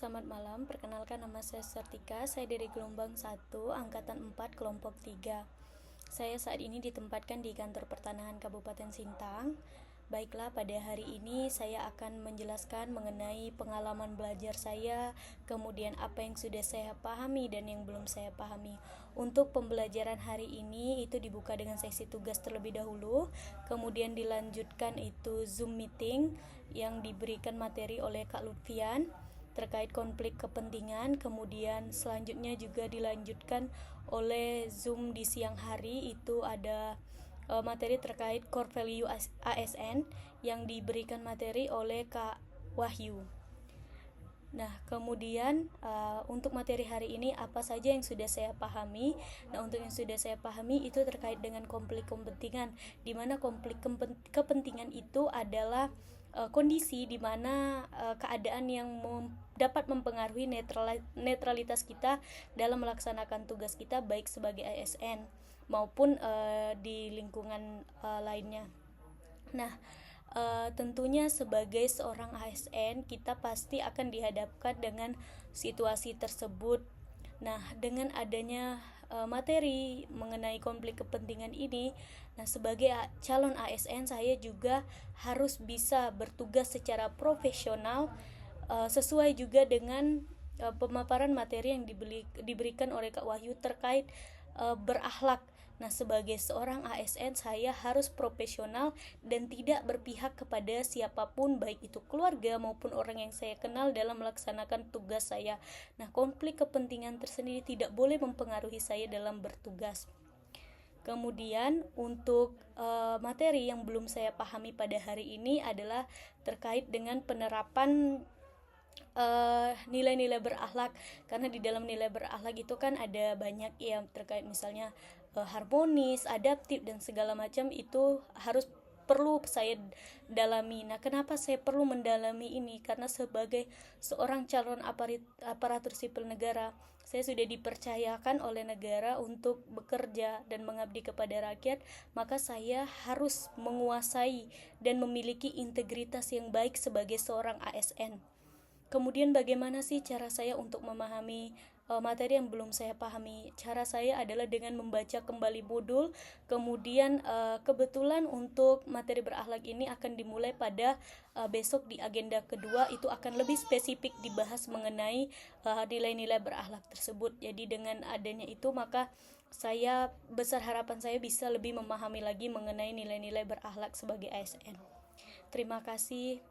Selamat malam, perkenalkan nama saya Sertika, saya dari gelombang 1, angkatan 4, kelompok 3. Saya saat ini ditempatkan di kantor pertanahan Kabupaten Sintang. Baiklah, pada hari ini saya akan menjelaskan mengenai pengalaman belajar saya, kemudian apa yang sudah saya pahami dan yang belum saya pahami. Untuk pembelajaran hari ini itu dibuka dengan sesi tugas terlebih dahulu, kemudian dilanjutkan itu Zoom meeting yang diberikan materi oleh Kak Lutfian terkait konflik kepentingan, kemudian selanjutnya juga dilanjutkan oleh Zoom di siang hari, itu ada materi terkait core value ASN yang diberikan materi oleh Kak Wahyu. Nah, kemudian untuk materi hari ini apa saja yang sudah saya pahami? Nah, untuk yang sudah saya pahami itu terkait dengan konflik kepentingan, di mana konflik kepentingan itu adalah kondisi di mana keadaan yang dapat mempengaruhi netralitas kita dalam melaksanakan tugas kita baik sebagai ASN maupun di lingkungan lainnya. Nah, tentunya sebagai seorang ASN kita pasti akan dihadapkan dengan situasi tersebut. Nah, dengan adanya materi mengenai konflik kepentingan ini, nah sebagai calon ASN saya juga harus bisa bertugas secara profesional sesuai juga dengan pemaparan materi yang diberikan oleh Kak Wahyu terkait berakhlak. Nah, sebagai seorang ASN saya harus profesional dan tidak berpihak kepada siapapun, baik itu keluarga maupun orang yang saya kenal dalam melaksanakan tugas saya. Nah, konflik kepentingan tersendiri tidak boleh mempengaruhi saya dalam bertugas. Kemudian untuk materi yang belum saya pahami pada hari ini adalah terkait dengan penerapan nilai-nilai berakhlak, karena di dalam nilai berakhlak itu kan ada banyak yang terkait misalnya harmonis, adaptif dan segala macam, itu perlu saya dalami. Nah, kenapa saya perlu mendalami ini? Karena sebagai seorang calon aparatur sipil negara, saya sudah dipercayakan oleh negara untuk bekerja dan mengabdi kepada rakyat, maka saya harus menguasai dan memiliki integritas yang baik sebagai seorang ASN. Kemudian bagaimana sih cara saya untuk memahami materi yang belum saya pahami? Cara saya adalah dengan membaca kembali modul. Kemudian kebetulan untuk materi berakhlak ini akan dimulai pada besok di agenda kedua, itu akan lebih spesifik dibahas mengenai nilai-nilai berakhlak tersebut. Jadi dengan adanya itu maka saya besar harapan saya bisa lebih memahami lagi mengenai nilai-nilai berakhlak sebagai ASN. Terima kasih.